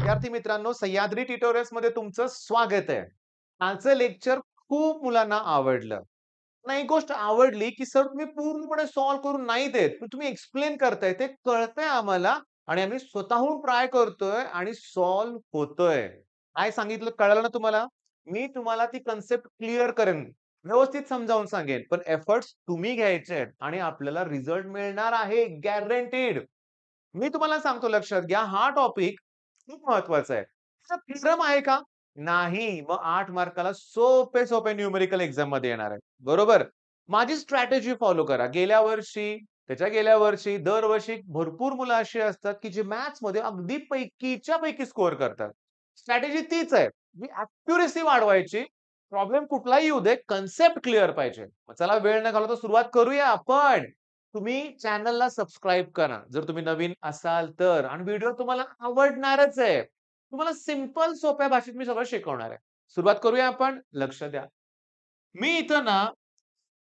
विद्यार्थी मित्रांनो, सह्याद्री ट्युटोरियल्स मध्ये तुमचं स्वागत आहे. आजचं लेक्चर खूप मुलांना आवडलं. मला एक गोष्ट आवडली, की सर तुम्ही पूर्णपणे सॉल्व्ह करून नाही देत, पण तुम्ही एक्सप्लेन करताय. ते कळतंय आम्हाला आणि आम्ही स्वतःहून ट्राय करतोय आणि सॉल्व्ह होतोय. काय सांगितलं कळलं ना तुम्हाला? मी तुम्हाला ती कन्सेप्ट क्लिअर करेन. व्यवस्थित समजावून सांगेन. पण एफर्ट्स तुम्ही घ्यायचे आहेत आणि आपल्याला रिझल्ट मिळणार आहे गॅरंटीड. मी तुम्हाला सांगतो लक्षात घ्या, हा टॉपिक खूप महत्वाचा आहे. त्याचा थिअरम आहे का? नाही. मग 8 मार्काला सोपे-सोपे न्यूमेरिकल एक्झाममध्ये येणार आहे. बरोबर? माझी स्ट्रॅटेजी फॉलो करा. गेल्या वर्षी, त्याच्या गेल्या वर्षी, दरवर्षी भरपूर मुलं अशी असतात, की जे मॅथ्समध्ये अगदी पैकीच्या पैकी स्कोर करतात. स्ट्रॅटेजी तीच आहे. मी ॲक्युरसी वाढवायची. प्रॉब्लेम कुठलाही येऊ दे, कन्सेप्ट क्लिअर पाहिजे. मग चला वेळ न घालवता सुरुवात करूया आपण. तुम्ही चॅनलला सबस्क्राईब करा. जर तुम्ही नवीन असाल तर आणि व्हिडिओ तुम्हाला आवडणारच आहे. तुम्हाला सिंपल सोप्या भाषेत मी सगळं शिकवणार आहे. सुरुवात करूया आपण. लक्ष द्या. मी इथं ना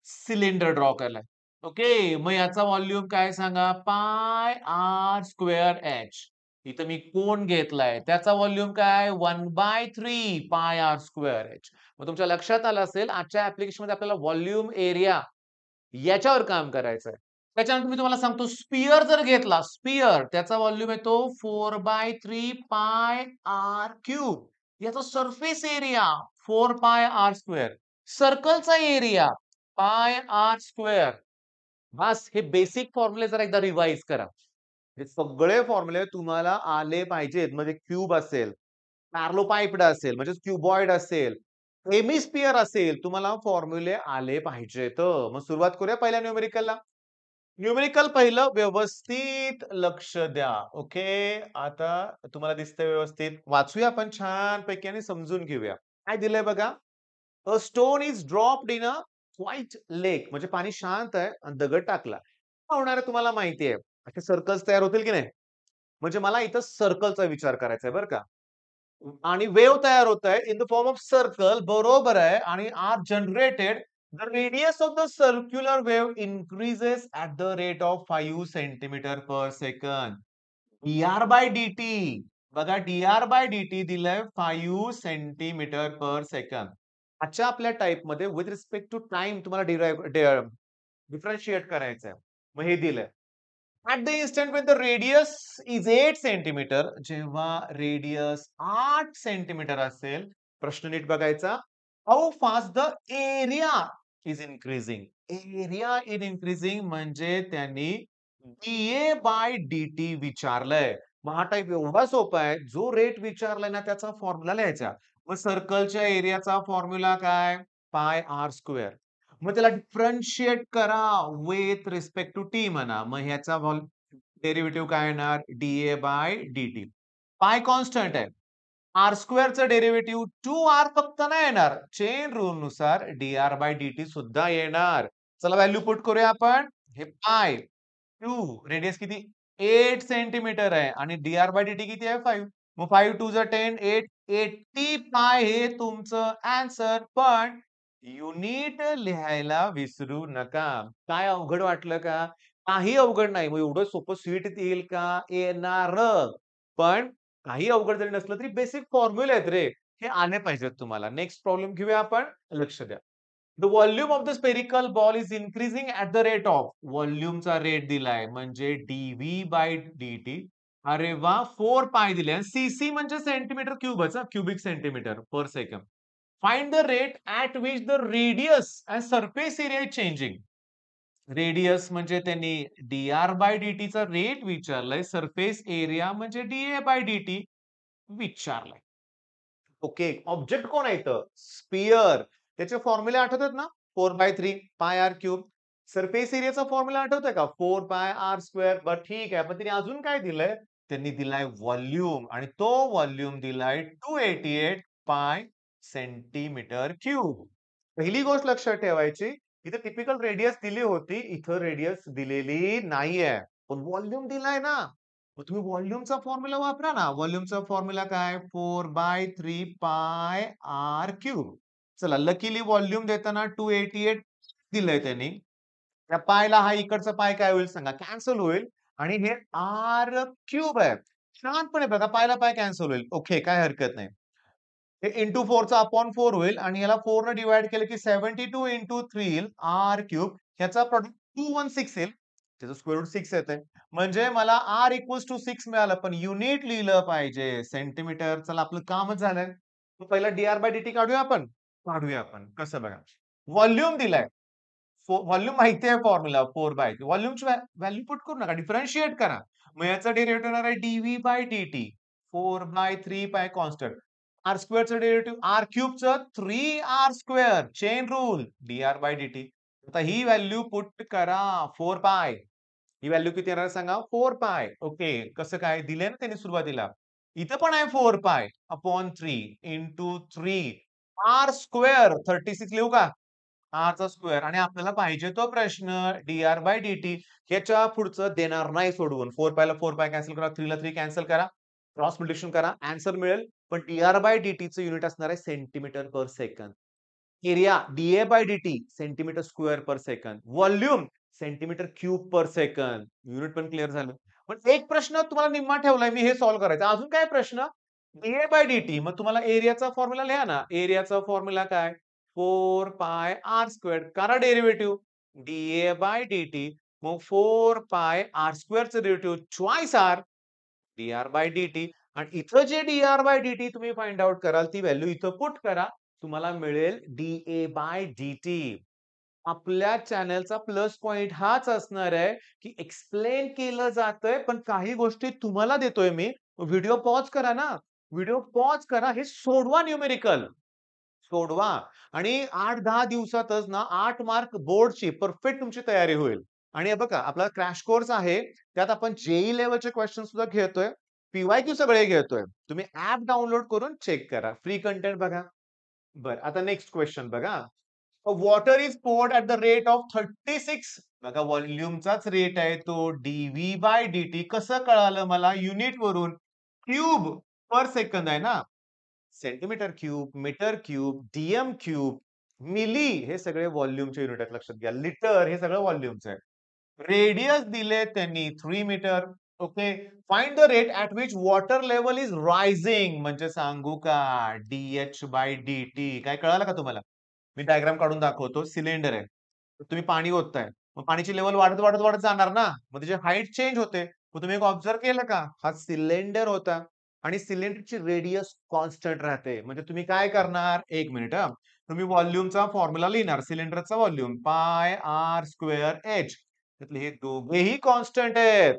सिलिंडर ड्रॉ केलाय. ओके. मग याचा व्हॉल्यूम काय सांगा? पाय आर स्क्वेअर एच. इथं मी कोन घेतलाय. त्याचा व्हॉल्यूम काय? 1/3 पाय आर स्क्वेअर एच. मग तुमच्या लक्षात आलं असेल आजच्या ॲप्लिकेशनमध्ये आपल्याला व्हॉल्यूम एरिया याच्यावर काम करायचंय. त्याच्यानंतर मी तुम्हाला सांगतो स्फिअर जर घेतला, स्फिअर त्याचा व्हॉल्यूम येतो 4/3 पाय आर क्यूब. याचा surface area 4 pi r square. सर्कलचा एरिया पाय आर स्क्वेअर. बस हे बेसिक फॉर्म्युले जरा एकदा रिवाइज करा. हे सगळे फॉर्म्युले तुम्हाला आले पाहिजेत. म्हणजे क्यूब असेल, पॅरालोपाइप्ड असेल, म्हणजे क्युबॉइड असेल, हेमिस्फिअर असेल, तुम्हाला फॉर्म्युले आले पाहिजेत. मग सुरुवात करूया पहिल्या न्यूमेरिकलला. न्यूमेरिकल पहिलं व्यवस्थित लक्ष द्या. ओके. आता तुम्हाला दिसतंय व्यवस्थित. वाचूया आपण छानपैकी आणि समजून घेऊया. काय दिलंय बघा. A stone is dropped in a white lake. म्हणजे पाणी शांत आहे आणि दगड टाकला. काय होणार आहे तुम्हाला माहिती आहे. असे सर्कल्स तयार होतील की नाही? म्हणजे मला इथं सर्कलचा विचार करायचा आहे बरं का. आणि वेव्ह तयार होत आहे in the form of circle बरोबर आहे आणि are generated the radius of the circular wave increases at the rate of 5 centimetre per second. D r by d t बघा डी-आर बाय डी-टी दिलंय 5 सेंटीमीटर पर सेकंड. आजच्या आपल्या टाइपमध्ये विथ रिस्पेक्ट टू टाईम तुम्हाला differentiate करायचं आहे. मग हे दिलंय. At the instant when the radius is 8 centimetre जेव्हा रेडियस 8 सेंटीमीटर असेल, प्रश्न नीट बघायचा. How fast the area is increasing. Area is increasing म्हणजे त्यांनी डी बाय डी विचारलंय. मग हा टाइप एवढा सोपा आहे. जो रेट विचारलाय ना त्याचा फॉर्म्युला लिहायचा. मग सर्कलच्या एरियाचा फॉर्म्युला काय? पाय आर स्क्वेअर. मग त्याला डिफरन्शिएट करा विथ रिस्पेक्ट टू टी म्हणा. मग ह्याचा डेरिव्हेटिव्ह काय येणार? D by d. Pi constant आहे. आर स्क्वेअरचं डेरिव्हेटिव्ह 2r फक्त नाही येणार. चेन रूल नुसार डी बाय डी सुद्धा येणार. चला व्हॅल्यू पुट करूया आपण. हे पाय 2 रेडियस किती? 8 सेंटीमीटर आहे आणि बाय डी किती आहे? 5. मग 5 2 जा 10, 8, 80 पाय हे तुमचं आन्सर. पण युनिट लिहायला विसरू नका. काय अवघड वाटलं का? काही अवघड नाही. मग एवढं सोपं स्वीट येईल का? येणार. पण काही अवघड जरी नसलं तरी बेसिक फॉर्म्युले आहेत रे. हे आले पाहिजेत तुम्हाला. नेक्स्ट प्रॉब्लेम घेऊया आपण. लक्ष द्या. The volume of the spherical ball is increasing at the rate of व्हॉल्यूमचा रेट दिलाय म्हणजे बाय डी. अरे वाह! 4 पाय दिले. सीसी म्हणजे सेंटीमीटर क्यूबच cubic centimetre per second. Find the rate at which the radius and surface area is changing. Radius म्हणजे त्यांनी डी-आर बाय डी-टीचा रेट विचारलाय. सरफेस एरिया म्हणजे डी-ए बाय डी-टी विचारलाय. ओके. ऑब्जेक्ट कोण आहे इथं? स्फिअर. त्याचे फॉर्म्युले आठवतात ना? 4/3 पाय आर क्यूब. सरफेस एरियाचा फॉर्म्युला आठवतोय का? 4 पाय आर स्क्वेअर. बरं ठीक आहे. पण त्यांनी अजून काय दिलंय? त्यांनी दिलाय व्हॉल्यूम आणि तो व्हॉल्यूम दिलाय 288 पाय सेंटीमीटर क्यूब. पहिली गोष्ट लक्षात ठेवायची, इथे टिपिकल रेडियस दिली होती. इथं रेडियस दिलेली नाहीये. पण व्हॉल्यूम दिलाय ना. मग तुम्ही व्हॉल्यूमचा फॉर्म्युला वापरा ना. व्हॉल्यूमचा फॉर्म्युला काय? 4/3 पाय आर क्यूब. चला लकीली व्हॉल्यूम देताना 288 दिलंय त्यांनी. त्या पायला हा इकडचा पाय काय होईल सांगा? कॅन्सल होईल आणि हे आर क्यूब आहे. छानपणे बघा, पायला पाय कॅन्सल होईल. ओके, काय हरकत नाही. हे इंटू 4चा अपॉन 4 होईल आणि याला 4 ने डिव्हाईड केलं की 72 इंटू 3 येईल आर क्यूब. ह्याचा प्रॉडक्ट 216 येईल. त्याचं स्क्वेअर रूट 6 येतंय. म्हणजे मला आर इक्वल्स टू 6 मिळालं, पण युनिट लिहिलं पाहिजे सेंटीमीटर. चला आपलं कामच झालंय. मग पहिला डी बाय डी काढूया आपण? काढूया आपण. कसं बघा. व्हॉल्यूम दिलाय. व्हॉल्यूम माहिती आहे फॉर्म्युला 4/2. व्हॉल्यूमची व्हॅल्यू पुट करू नका. डिफरन्शिएट करा. मग याचा डेरिव्हेटिव्ह येणार आहे dv/dt 4/3 पाय कॉन्स्टंट. आर स्क्वेअरचं डेरिव्हेटिव्ह आर क्यूबचं 3r square chain rule dr/dt. आता ही व्हॅल्यू पुट करा 4 पाय. ही व्हॅल्यू किती येणार आहे सांगा? 4 पाय. ओके. कसं काय? दिलंय ना त्यांनी सुरुवातीला. इथं पण आहे 4 pi upon 3 into 3 R square 36 लिहू का? आरचा स्क्वेअर आणि आपल्याला पाहिजे तो प्रश्न dr/dt. ह्याच्या पुढचं देणार नाही सोडवून. 4 पायला 4 पाय कॅन्सल करा, 3 ला 3 कॅन्सल करा, क्रॉस मल्टिप्लिकेशन करा, आन्सर मिळेल. पण dr/dt युनिट असणार आहे centimetre per second. Area dA/dt centimetre square per second. Volume centimetre cube per second. Unit पण क्लिअर झालं. पण एक प्रश्न तुम्हाला निम्मा ठेवलाय मी, हे सॉल्व्ह करायचं. अजून काय प्रश्न? dA/dt. मग तुम्हाला एरियाचा फॉर्म्युला लिहा ना. एरियाचा फॉर्म्युला काय? 4 पाय आर स्क्वेअर्ड. करा डेरिव्हेटिव्ह. dA/dt. मग 4 पाय आर स्क्वेअरचं डेरिव्हेटिव्ह ट्वाइस आर dr/dt. आणि इथं जे dr/dt तुम्ही फाइंड आउट कराल, ती व्हॅल्यू इथं पुट करा. तुम्हाला मिळेल dA/dt. आपल्या चॅनलचा प्लस पॉइंट हाच असणार आहे, की एक्सप्लेन केलं जातंय, पण काही गोष्टी तुम्हाला देतोय मी. व्हिडिओ पॉज करा ना. व्हिडिओ पॉज करा. हे सोडवा न्यूमेरिकल. सोडवा आणि 8-10 दिवसातच ना 8 मार्क बोर्डची परफेक्ट तुमची तयारी होईल. आणि हे बघा आपला क्रॅश कोर्स आहे. त्यात आपण जेईई लेव्हलचे क्वेश्चन सुद्धा घेतोय. पी-वाय-क्यू सगळे घेतोय. तुम्ही ॲप डाउनलोड करून चेक करा. फ्री कंटेंट बघा. बरं, आता नेक्स्ट क्वेश्चन बघा. Water is poured at the rate of 36. बघा व्हॉल्यूमचाच रेट आहे तो dv/dt. कसं कळालं मला? युनिट वरून. क्यूब पर सेकंद आहे ना. Centimetre cube, metre cube, DM cube, milli हे सगळे व्हॉल्यूमचे युनिट आहेत लक्षात घ्या. लिटर हे सगळं व्हॉल्यूमचं आहे. रेडियस दिले त्यांनी 3 मीटर. Okay. Find the rate at which water level is rising. म्हणजे सांगू का? dh/dt. काय कळालं का तुम्हाला? मी डायग्राम काढून दाखवतो. सिलेंडर आहे. तर तुम्ही पाणी ओतताय. मग पाण्याची लेव्हल वाढत, वाढत, वाढत जाणार ना. मग त्याची हाईट चेंज होते. मग तुम्ही एक ऑब्झर्व्ह केलं का? हा सिलेंडर होता आणि सिलेंडरची रेडियस कॉन्स्टंट राहते. म्हणजे तुम्ही काय करणार? 1 मिनिट हां. तुम्ही व्हॉल्यूमचा फॉर्म्युला लिहिणार. सिलेंडरचा व्हॉल्यूम पाय आर स्क्वेअर एच. त्यातले हे दोघेही कॉन्स्टंट आहेत.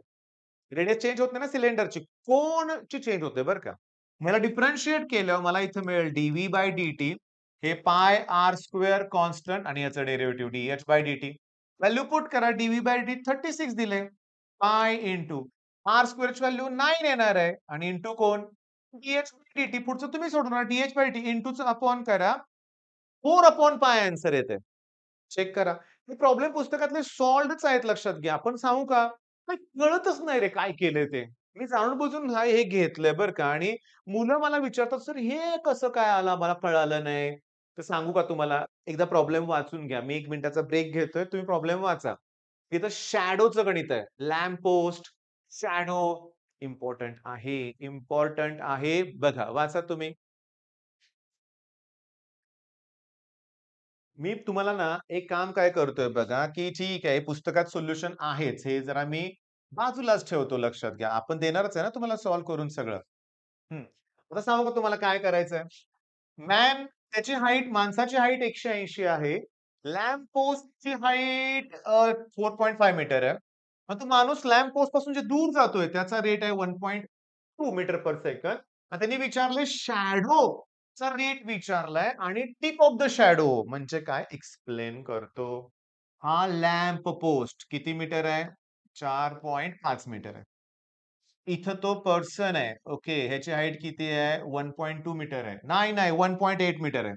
रेडियस चेंज होत नाही ना सिलेंडरची. कोनची चेंज होते बरं का. मला डिफरन्शिएट केल्यावर मला इथं मिळेल dv/dt. हे पाय आर स्क्वेअर कॉन्स्टंट आणि याचं डेरिव्हेटिव्ह dh/dt. व्हॅल्यू पुट करा. dv/dt 36 दिले. पाय इंटू आर स्क्वेअरची व्हॅल्यू 9 येणार आहे आणि इंटू कोण? dh/dt. पुढचं तुम्ही सोडवणार. dh/dt इंटूचं अपॉन करा. 4 अपॉन पाय आन्सर येते. चेक करा. हे प्रॉब्लेम पुस्तकातले सॉल्व्हच आहेत लक्षात घ्या. आपण सांगू का? काही कळतच नाही रे काय केलंय ते. मी जाणून-बुजून हे घेतलंय बरं का आणि मुलं मला विचारतात, "सर हे कसं काय आलं? मला कळालं नाही." तर सांगू का तुम्हाला? एकदा प्रॉब्लेम वाचून घ्या. मी 1 मिनिटाचा ब्रेक घेतोय. तुम्ही प्रॉब्लेम वाचा. तिथं शॅडोचं गणित आहे. लॅम्प पोस्ट, शॅडो इम्पोर्टंट आहे. बघा वाचा तुम्ही. मी तुम्हाला ना एक काम काय करतोय बघा, की ठीक आहे पुस्तकात सोल्युशन आहेच. हे जरा मी बाजूलाच ठेवतो लक्षात घ्या. आपण देणारच आहे ना तुम्हाला सॉल्व्ह करून सगळं. हं. आता सांगू का तुम्हाला काय करायचंय? त्याची हाईट माणसाची हाईट 180 आहे. लॅम्प पोस्टची हाईट 4.5 मीटर आहे. मग तो माणूस लॅम्प पोस्ट पासून जे दूर जातोय त्याचा रेट आहे 1.2 मीटर पर सेकंद. आणि त्यांनी विचारलंय शॅडोचा रेट विचारलाय आणि टिप ऑफ द शॅडो म्हणजे काय एक्सप्लेन करतो. हा लॅम्प पोस्ट किती मीटर आहे? 4.5 मीटर आहे. इथं तो पर्सन आहे. ओके. ह्याची हाईट किती आहे? 1.2 मीटर आहे. नाही, 1.8 मीटर आहे.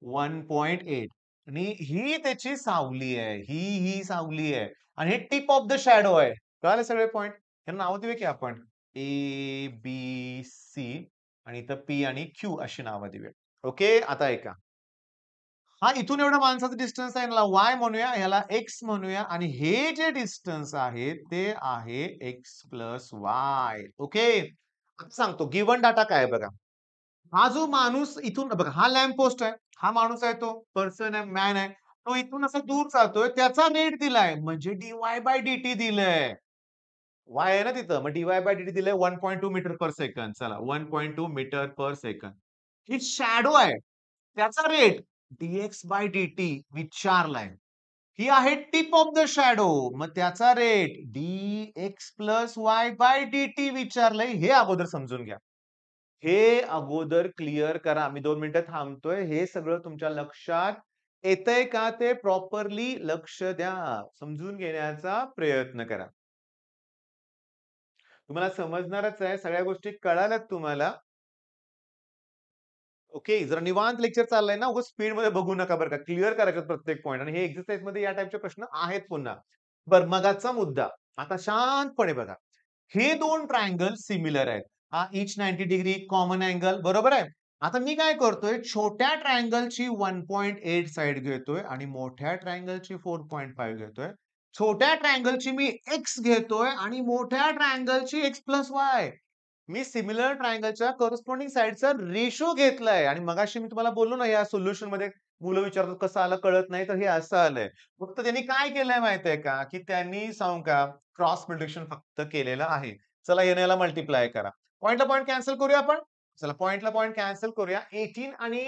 1.8 आणि ही त्याची सावली आहे. ही सावली आहे आणि हे टिप ऑफ द शॅडो आहे. कळाले सगळे पॉइंट? ह्यांना नावं देऊया की आपण ए, बी, सी आणि इथं पी आणि क्यू अशी नावं देऊया. ओके. आता ऐका. हा इथून एवढा माणसाचा डिस्टन्स आहे, याला y म्हणूया, ह्याला x म्हणूया आणि हे जे डिस्टन्स आहे ते आहे x प्लस वाय. ओके. आता सांगतो गिव्हन डाटा काय आहे बघा. हा जो माणूस इथून बघा, हा लॅम्प पोस्ट आहे, हा माणूस आहे, तो पर्सन आहे, मॅन आहे, तो इथून असा दूर चालतोय, त्याचा रेट दिलाय म्हणजे dy/dt दिलंय. वाय आहे ना तिथं, मग dy/dt दिलंय 1.2 मीटर पर सेकंद. चला 1.2 मीटर पर सेकंद. ही शॅडो आहे, त्याचा रेट dx/dt विचारलाय. ही आहे टिप ऑफ द शॅडो, मग त्याचा रेट dx प्लस y/dt विचारलंय. हे अगोदर समजून घ्या. हे अगोदर क्लिअर करा. मी 2 मिनिटं थांबतोय. हे सगळं तुमच्या लक्षात येतंय का ते प्रॉपरली लक्ष द्या. समजून घेण्याचा प्रयत्न करा. तुम्हाला समजणारच आहे. सगळ्या गोष्टी कळाल्यात तुम्हाला. ओके. जरा निवांत लेक्चर चाललंय ना, उगाच स्पीडमध्ये बघू नका बरं का. क्लिअर करायचं प्रत्येक पॉइंट आणि हे एक्सरसाइजमध्ये या टाइपचे प्रश्न आहेत पुन्हा. बरं मगाचा मुद्दा. आता शांतपणे बघा. हे 2 ट्रायंगल सिमिलर आहेत. हा ईच 90 डिग्री कॉमन अँगल बरोबर आहे. आता मी काय करतोय छोट्या ट्रायंगलची 1.8 साइड घेतोय आणि मोठ्या ट्रायंगलची 4.5 घेतोय. छोट्या ट्रायंगलची मी एक्स घेतोय आणि मोठ्या ट्रायंगलची एक्स प्लस वाय. मी सिमिलर ट्रायंगलच्या कॉरेस्पॉन्डिंग साइडचा रेशो घेतलाय आणि मगाशी मी तुम्हाला बोललो ना या सोल्युशनमध्ये मुलं विचारतात कसं आलं कळत नाही तर हे असं आलंय. फक्त त्यांनी काय केलंय माहितीये का, की त्यांनी सांगू का क्रॉस मल्टिप्लिकेशन फक्त केलेलं आहे. चला याने याला मल्टिप्लाय करा. पॉइंटला पॉइंट कॅन्सल करूया आपण. चला पॉइंटला पॉइंट कॅन्सल करूया. 18 आणि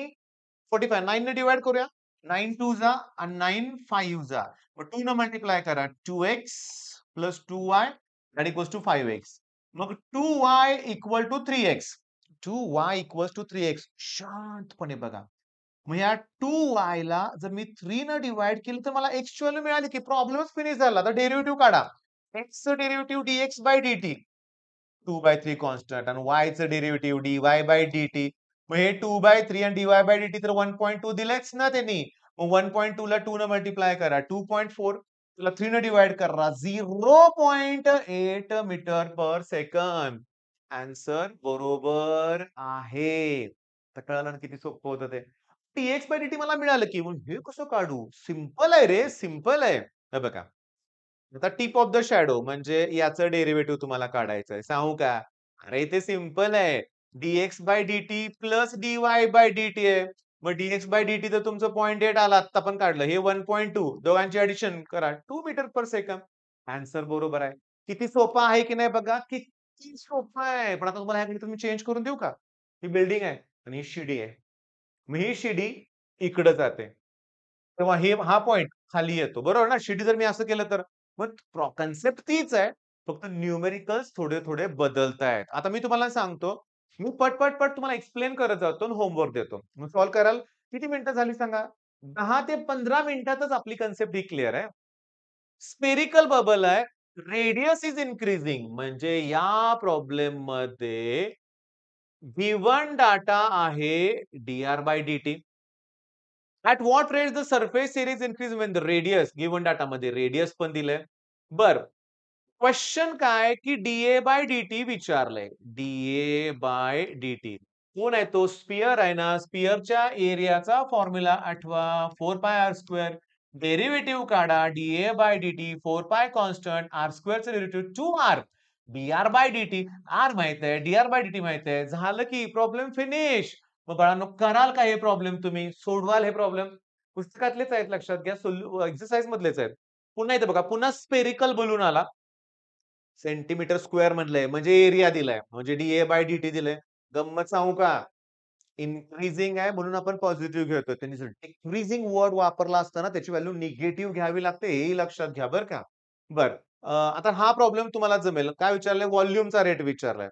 45 9 ने डिव्हाईड करूया. 9 2 जा आणि 9 5 जा. मग 2 न मल्टिप्लाय करा. 2x plus 2y that equals to 5x. मग 2y equal to 3x. 2y equals to 3x. शांतपणे बघा. मग या 2y ला जर मी 3 न डिव्हाईड केलं तर मला x ची व्हॅल्यू मिळाली की प्रॉब्लेमच फिनिश झाला. आता डेरिव्हेटिव्ह काढा. x चं डेरिव्हेटिव्ह dx/dt. 2/3 कॉन्स्टंट आणि y चं डेरिव्हेटिव्ह dy/dt. मग हे 2/3 आणि dy/dt तर 1.2 दिलेच ना त्यांनी. मग 1.2 ला 2 न मल्टिप्लाय करा. 2.4 त्याला 3 न डिव्हाईड करा. 0.8 मीटर पर सेकंद. आन्सर बरोबर आहे. आता कळालं ना किती सोपं होतं ते. dx/dt मला मिळालं की मग हे कसं काढू? सिंपल आहे रे, सिंपल आहे. हे बघा. आता टिप ऑफ द शॅडो म्हणजे याचं डेरिव्हेटिव्ह तुम्हाला काढायचंय. सांगू का? अरे ते सिंपल आहे. dx/dt प्लस dy/dt आहे. मग dx/dt तर तुमचं 0.8 आलं आत्ता पण काढलं. हे 1.2 दोघांची ॲडिशन करा. 2 मीटर पर सेकंद. आन्सर बरोबर आहे. किती सोपं आहे की नाही बघा. किती सोपं आहे. पण आता तुम्हाला ह्याकडे तुम्ही चेंज करून देऊ का? ही बिल्डिंग आहे आणि ही शिडी आहे. मग ही शिडी इकडे जाते. तेव्हा हा पॉइंट खाली येतो. बरोबर ना? शिडी जर मी असं केलं तर मग कन्सेप्ट तीच आहे. फक्त न्यूमेरिकल्स थोडे-थोडे बदलतायत. आता मी तुम्हाला सांगतो. मी पट तुम्हाला एक्सप्लेन करत जातो आणि होमवर्क देतो. मग सॉल्व्ह कराल. किती मिनिटं झाली सांगा? 10 ते 15 मिनिटातच आपली कन्सेप्ट ही क्लिअर आहे. स्फेरिकल बबल आहे. रेडियस इज इन्क्रीजिंग म्हणजे या प्रॉब्लेममध्ये गिव्हन डाटा आहे dr/dt. At what rate the surface area is increase when the radius given डाटामध्ये रेडियस पण दिलंय. बरं. क्वेश्चन काय की dA/dt विचारलंय. dA/dt. कोण आहे तो? स्फिअर आहे ना? स्फिअरच्या एरियाचा फॉर्म्युला आठवा. 4πr². डेरिव्हेटिव्ह काढा. dA/dt 4π कॉन्स्टंट r² चं डेरिव्हेटिव्ह 2r. dr/dt r माहित आहे, dr/dt माहित आहे. झालं की प्रॉब्लेम फिनिश. मग बाळांनो कराल का हे प्रॉब्लेम तुम्ही? सोडवाल हे प्रॉब्लेम? पुस्तकातलेच आहेत लक्षात घ्या. एक्सरसाइज मधलेच आहेत. पुन्हा इथे बघा. पुन्हा स्फेरिकल बलून आला. सेंटीमीटर स्क्वेअर म्हणलंय म्हणजे एरिया दिलाय. म्हणजे dA/dt दिलंय. गंमत सांगू का? इन्क्रीजिंग आहे म्हणून आपण पॉझिटिव्ह घेतोय. त्यांनी जर डिक्रीजिंग वर्ड वापरला असता ना त्याची व्हॅल्यू निगेटिव्ह घ्यावी लागते हेही लक्षात घ्या बरं का. बरं. आता हा प्रॉब्लेम तुम्हाला जमेल. काय विचारलंय? व्हॉल्यूमचा रेट विचारलाय.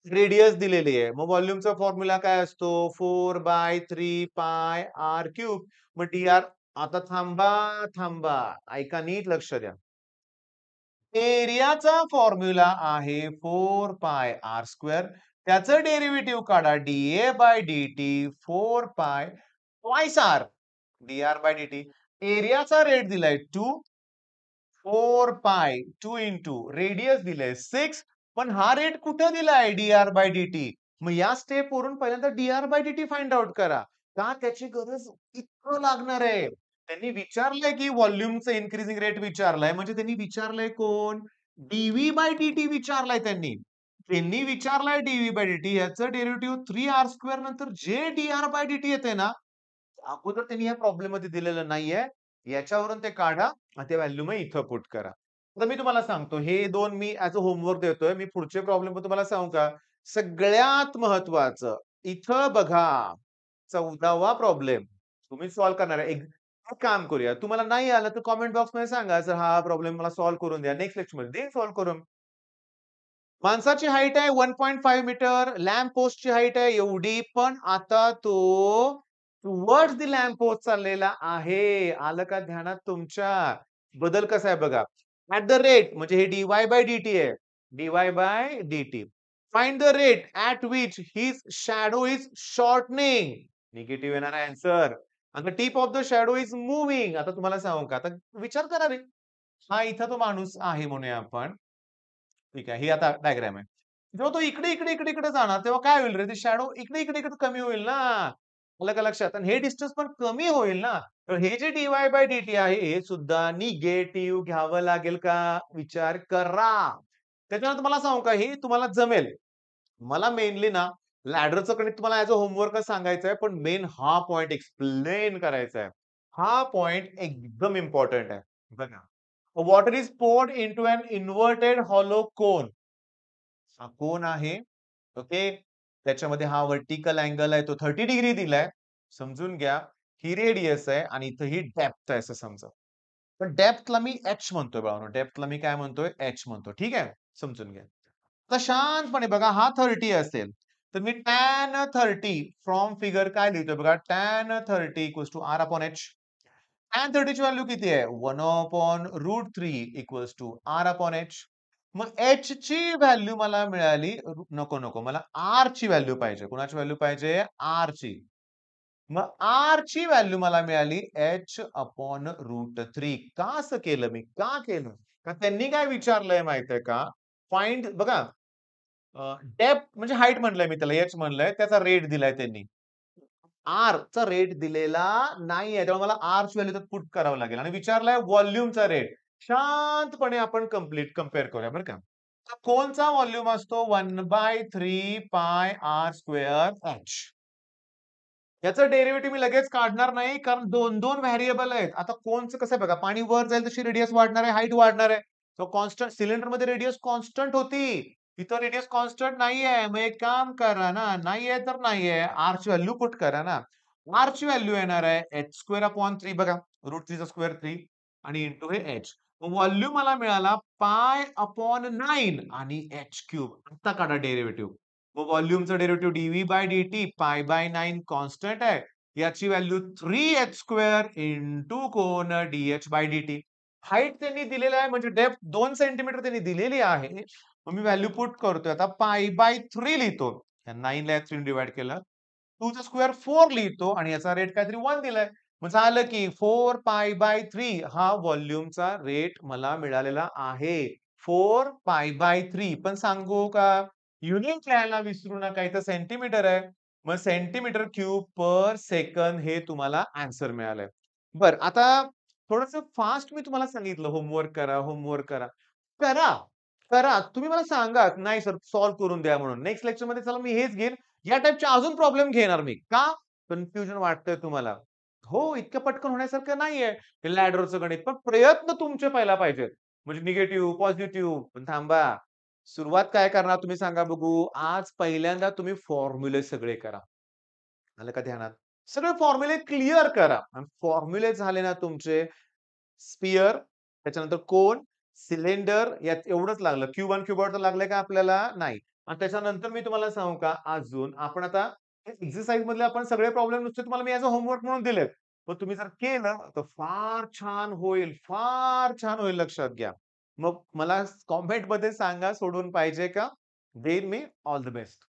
रेडियस दिलेली आहे. मग व्हॉल्यूमचा फॉर्म्युला काय असतो? 4/3 पाय r क्यूब. मग dr आता थांबा. ऐका नीट लक्ष द्या. एरियाचा फॉर्म्युला आहे 4πr². त्याचं डेरिव्हेटिव्ह काढा. dA/dt 4π twice r dr/dt. एरियाचा rate दिलाय 2. 4π 2 इंटू रेडियस दिलंय 6. पण हा रेट कुठे दिलाय? dr/dt. मग या स्टेप वरून पहिल्यांदा dr/dt फाइंड आउट करा. का त्याची गरज इतकं लागणार आहे? त्यांनी विचारलंय की व्हॉल्यूमचं इन्क्रीजिंग रेट विचारलाय. म्हणजे त्यांनी विचारलंय कोण? डी-व्ही/डी-टी विचारलाय त्यांनी. त्यांनी विचारलाय डी-व्ही/डी-टी याचं डेरिव्हेटिव्ह 3r² नंतर जे डी-आर/डी-टी येतंय ना, अगोदर त्यांनी ह्या प्रॉब्लेममध्ये दिलेलं नाहीये. याच्यावरून ते काढा आणि ते व्हॅल्यू मग इथं पुट करा. आता मी तुम्हाला सांगतो हे 2 मी ॲज अ होमवर्क देतोय. मी पुढचे प्रॉब्लेम पण तुम्हाला सांगू का? सगळ्यात महत्वाचं इथं बघा 14वा प्रॉब्लेम तुम्ही सॉल्व्ह करणार आहे. एक काम करूया. तुम्हाला नाही आलं तर कमेंट बॉक्समध्ये सांगा, "सर हा प्रॉब्लेम मला सॉल्व्ह करून द्या." नेक्स्ट लेक्चरमध्ये देईन सॉल्व्ह करून. माणसाची हाईट आहे 1.5 मीटर. लॅम्प पोस्टची हाईट आहे एवढी. पण आता तो टुवर्ड्स द लॅम्प पोस्ट चाललेला आहे. आलं का ध्यानात तुमच्या? बदल कसा आहे बघा. ॲट द रेट म्हणजे हे dy/dt आहे. dy/dt. Find the rate at which his shadow is shortening. Negative येणार आहे आन्सर. आणि the tip of the shadow is moving. आता तुम्हाला सांगू का? आता विचार करा रे. हा इथं तो माणूस आहे म्हणूया आपण. ठीक आहे. ही आता डायग्राम आहे. जेव्हा तो इकडे जाणार, तेव्हा काय होईल रे? ते शॅडो इकडे कमी होईल ना. आलं का लक्षात? आणि हे डिस्टन्स पण कमी होईल ना. तर हे जे डी-वाय/डी-टी आहे, हे सुद्धा निगेटिव्ह घ्यावं लागेल का? विचार करा. त्याच्यानंतर मला सांगू का, हे तुम्हाला जमेल. मला मेनली ना, लॅडरचं गणित तुम्हाला ॲज अ होमवर्कच सांगायचं आहे, पण मेन हा पॉइंट एक्सप्लेन करायचा आहे. हा पॉइंट एकदम इम्पोर्टंट आहे. बघा. Water is poured into an inverted hollow cone. हा कोन आहे. ओके. त्याच्यामध्ये हा व्हर्टिकल अँगल आहे तो 30 डिग्री दिलाय. समजून घ्या. ही रेडियस आहे आणि इथं ही डेप्थ आहे असं समजा. पण डेप्थला मी एच म्हणतोय बाळांनो. डेप्थला मी काय म्हणतोय? एच म्हणतो. ठीक आहे? समजून घ्या. आता शांतपणे बघा हा 30 असेल, तर मी टॅन 30 फ्रॉम फिगर काय लिहितोय बघा. Tan 30 equals to r upon h. Tan 30 ची व्हॅल्यू किती आहे? 1/√3 equals to r upon h. मग एच ची व्हॅल्यू मला मिळाली नको. मला आर ची व्हॅल्यू पाहिजे. कुणाची व्हॅल्यू पाहिजे? आर ची. मग आर ची व्हॅल्यू मला मिळाली h/√3. का असं केलं मी? का केलं? का त्यांनी काय विचारलंय माहितीये का? फाइंड बघा डेप्थ म्हणजे हाईट म्हणलंय मी त्याला एच म्हणलंय. त्याचा रेट दिलाय त्यांनी. आरचा रेट दिलेला नाहीये. त्यामुळे मला आरची व्हॅल्यू त्यात पुट करावं लागेल आणि विचारलाय व्हॉल्यूमचा रेट. शांतपणे आपण कंपेअर करूया बरं का. तर कोनचा व्हॉल्यूम असतो 1/3 पाय आर स्क्वेअर एच. याचं डेरिव्हेटिव्ह मी लगेच काढणार नाही कारण 2 व्हेरिएबल आहेत. आता कोनचं कसं आहे बघा, पाणी वर जाईल तशी रेडियस वाढणार आहे, हाईट वाढणार आहे. तो कॉन्स्टंट सिलिंडरमध्ये रेडियस कॉन्स्टंट होती. इथं रेडियस कॉन्स्टंट नाहीये. मग एक काम करा ना, नाहीये तर नाहीये. आरची व्हॅल्यू पुट करा ना. आरची व्हॅल्यू येणार आहे h² 3 बघा. √3 चा स्क्वेअर 3 आणि इंटू हे h. व्हॉल्यूम मला मिळाला π/9 आणि h³ आता काढा डेरिव्हेटिव्ह. मग व्हॉल्यूमचं डेरिव्हेटिव्ह dv/dt π/9 कॉन्स्टंट आहे. याची व्हॅल्यू 3h² इंटू कोन dh/dt. हाईट त्यांनी दिलेला आहे म्हणजे डेप्थ 2 सेंटीमीटर त्यांनी दिलेली आहे. मग मी व्हॅल्यू पुट करतोय. आता π/3 लिहितो. या 9 ला 3 डिव्हाईड केलं. 2 चा स्क्वेअर 4 लिहितो आणि याचा रेट काहीतरी 1 दिलाय. मग झालं की 4π/3 हा व्हॉल्यूमचा रेट मला मिळालेला आहे. 4π/3 पण सांगू का? युनिट लिहायला विसरू नका. इथं सेंटीमीटर आहे. मग सेंटीमीटर क्यूब पर सेकंद हे तुम्हाला आन्सर मिळालंय. बरं आता थोडंसं फास्ट मी तुम्हाला सांगितलं होमवर्क करा, होमवर्क करा. करा, करा. तुम्ही मला सांगा, "नाही सर सॉल्व्ह करून द्या" म्हणून. नेक्स्ट लेक्चरमध्ये चला मी हेच घेईन. या टाइपचे अजून प्रॉब्लेम घेणार मी. का? कन्फ्युजन वाटतंय तुम्हाला. हो, इतकं पटकन होण्यासारखं नाहीये. हे लॅडरचं गणित. पण प्रयत्न तुमचे पहिला पाहिजेत. म्हणजे निगेटिव्ह, पॉझिटिव्ह. पण थांबा. सुरुवात काय करणार तुम्ही सांगा बघू? आज पहिल्यांदा तुम्ही फॉर्म्युले सगळे करा. आलं का ध्यानात? सगळे फॉर्म्युले क्लिअर करा. आणि फॉर्म्युले झाले ना तुमचे स्फिअर, त्याच्यानंतर कोन, सिलेंडर यात एवढंच लागलं. क्यूब क्यूबॉइड तर लागलंय का आपल्याला? नाही. आणि त्याच्यानंतर मी तुम्हाला सांगू का अजून आपण आता एक्सरसाइज मधले आपण सगळे प्रॉब्लेम नुसते तुम्हाला मी ॲज अ होमवर्क म्हणून दिलेत. पण तुम्ही जर केलं तर फार छान होईल, फार छान होईल लक्षात घ्या. मग मला कमेंटमध्ये सांगा सोडवून पाहिजे का? देईन मी. All the best.